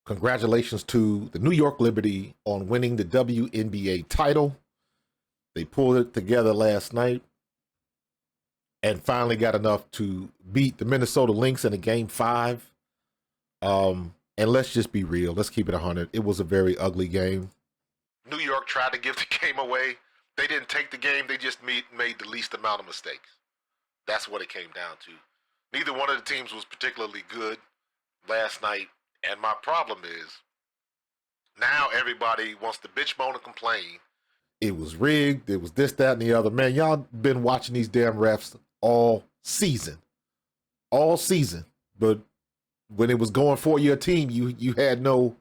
Congratulations to the New York Liberty on winning the WNBA title. They pulled it together last night and finally got enough to beat the Minnesota Lynx in a game 5. And let's just be real. Let's keep it 100. It was a very ugly game. New York tried to give the game away. They didn't take the game. They just made the least amount of mistakes. That's what it came down to. Neither one of the teams was particularly good last night. And my problem is, now everybody wants to bitch, moan, and complain. It was rigged. It was this, that, and the other. Man, y'all been watching these damn refs all season. All season. But when it was going for your team, you had no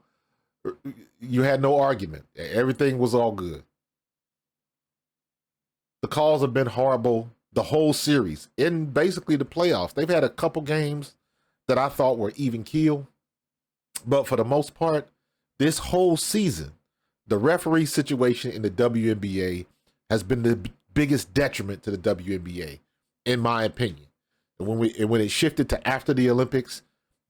argument. Everything was all good. The calls have been horrible the whole series. In basically the playoffs, they've had a couple games that I thought were even keel. But for the most part, this whole season, the referee situation in the WNBA has been the biggest detriment to the WNBA, in my opinion. And when it shifted to after the Olympics,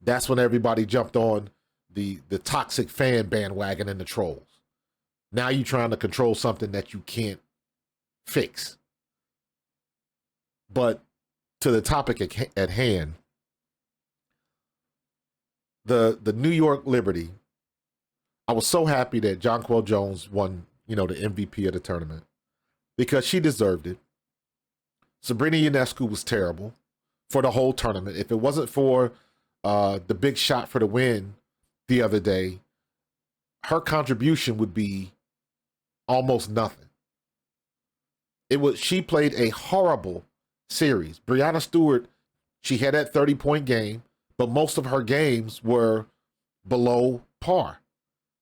that's when everybody jumped on the toxic fan bandwagon and the trolls. Now you're trying to control something that you can't fix. But to the topic at hand, the New York Liberty, I was so happy that Jonquel Jones won, the MVP of the tournament because she deserved it. Sabrina Ionescu was terrible for the whole tournament. If it wasn't for the big shot for the win the other day, her contribution would be almost nothing. She played a horrible series. Breanna Stewart, she had that 30-point game, but most of her games were below par.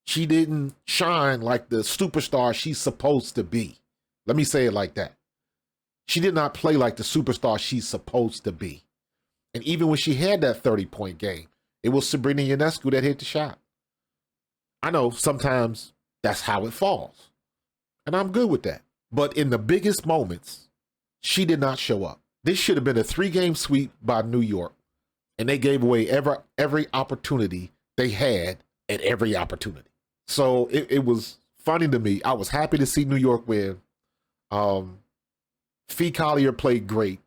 She didn't shine like the superstar she's supposed to be. Let me say it like that. She did not play like the superstar she's supposed to be. And even when she had that 30-point game, it was Sabrina Ionescu that hit the shot. I know sometimes that's how it falls. And I'm good with that. But in the biggest moments, she did not show up. This should have been a 3-game sweep by New York. And they gave away every opportunity they had at every opportunity. So it was funny to me. I was happy to see New York win. Fee Collier played great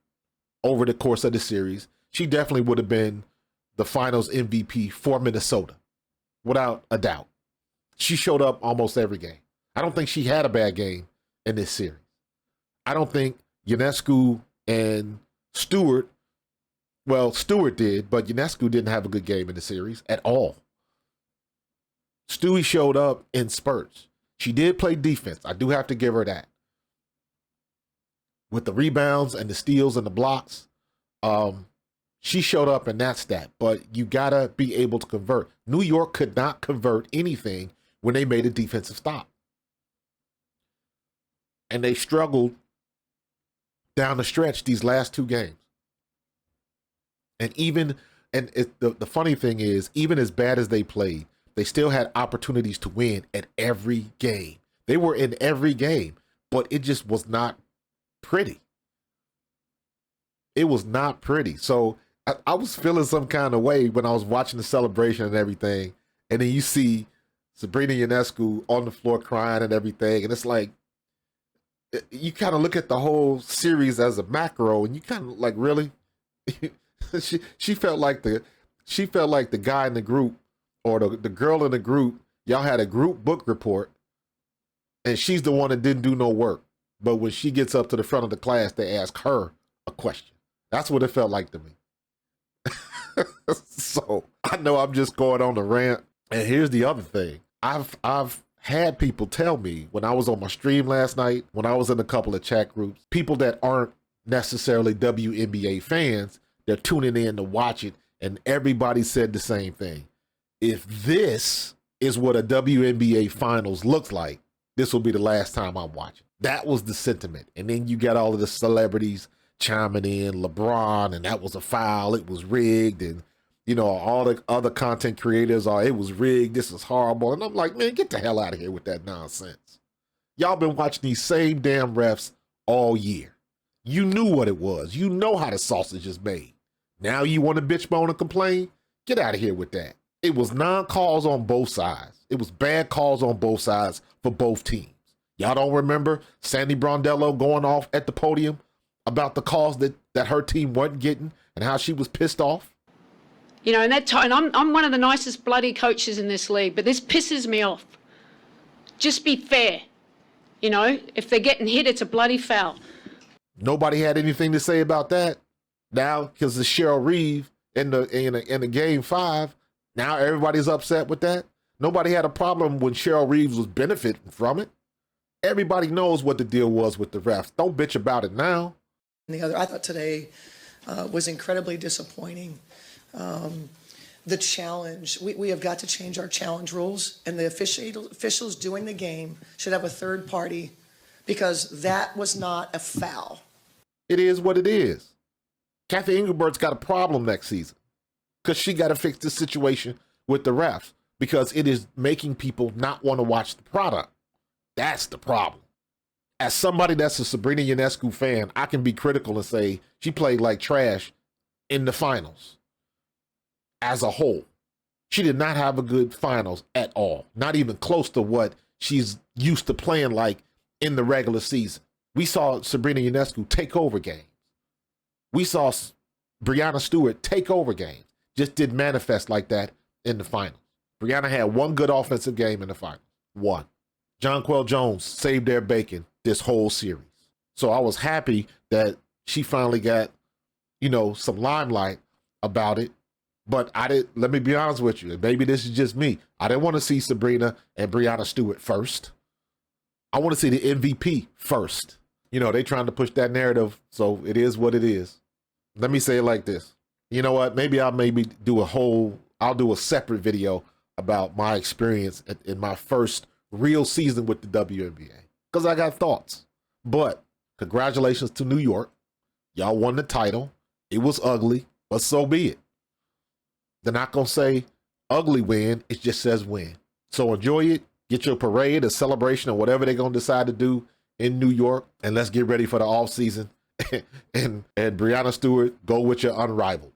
over the course of the series. She definitely would have been the finals MVP for Minnesota, without a doubt. She showed up almost every game. I don't think she had a bad game in this series. I don't think Ionescu and Stewart, well, Stewart did, but Ionescu didn't have a good game in the series at all. Stewie showed up in spurts. She did play defense. I do have to give her that. With the rebounds and the steals and the blocks, she showed up in that stat, but you got to be able to convert. New York could not convert anything when they made a defensive stop. And they struggled down the stretch these last 2 games. And the funny thing is, even as bad as they played, they still had opportunities to win at every game. They were in every game, but it just was not pretty. It was not pretty. So I was feeling some kind of way when I was watching the celebration and everything. And then you see Sabrina Ionescu on the floor crying and everything. And it's like, you kind of look at the whole series as a macro and you kind of like, really? she felt like the guy in the group or the girl in the group. Y'all had a group book report and she's the one that didn't do no work. But when she gets up to the front of the class, they ask her a question. That's what it felt like to me. So I know I'm just going on a rant. And here's the other thing. I've had people tell me when I was on my stream last night, when I was in a couple of chat groups, people that aren't necessarily WNBA fans, they're tuning in to watch it. And everybody said the same thing. If this is what a WNBA finals looks like, this will be the last time I'm watching. That was the sentiment. And then you got all of the celebrities chiming in, LeBron, and that was a foul, it was rigged, and all the other content creators are, it was rigged, this is horrible. And I'm like, man, get the hell out of here with that nonsense. Y'all been watching these same damn refs all year. You knew what it was. You know how the sausage is made. Now you want to bitch, moan, and complain? Get out of here with that. It was non-calls on both sides. It was bad calls on both sides for both teams. Y'all don't remember Sandy Brondello going off at the podium about the calls that her team wasn't getting and how she was pissed off? You know, and I'm one of the nicest bloody coaches in this league, but this pisses me off. Just be fair. You know, if they're getting hit, it's a bloody foul. Nobody had anything to say about that. Now, because of Cheryl Reeve in the game 5, now everybody's upset with that. Nobody had a problem when Cheryl Reeves was benefiting from it. Everybody knows what the deal was with the refs. Don't bitch about it now. I thought today was incredibly disappointing. The challenge, we have got to change our challenge rules, and the officials doing the game should have a third party, because that was not a foul. It is what it is. Kathy Engelbert's got a problem next season because she got to fix this situation with the refs, because it is making people not want to watch the product. That's the problem. As somebody that's a Sabrina Ionescu fan, I can be critical and say she played like trash in the finals as a whole. She did not have a good finals at all, not even close to what she's used to playing like in the regular season. We saw Sabrina Ionescu take over games. We saw Breanna Stewart take over games. Just didn't manifest like that in the finals. Breanna had one good offensive game in the finals. One. Jonquel Jones saved their bacon this whole series. So I was happy that she finally got, some limelight about it. But let me be honest with you, and maybe this is just me. I didn't want to see Sabrina and Breanna Stewart first. I want to see the MVP first. They trying to push that narrative, so it is what it is. Let me say it like this. You know what? Maybe I'll do a separate video about my experience in my first real season with the WNBA, because I got thoughts. But congratulations to New York. Y'all won the title. It was ugly, but so be it. They're not going to say ugly win. It just says win. So enjoy it. Get your parade, a celebration, or whatever they're going to decide to do in New York. And let's get ready for the offseason. and Breanna Stewart, go with your unrivaled.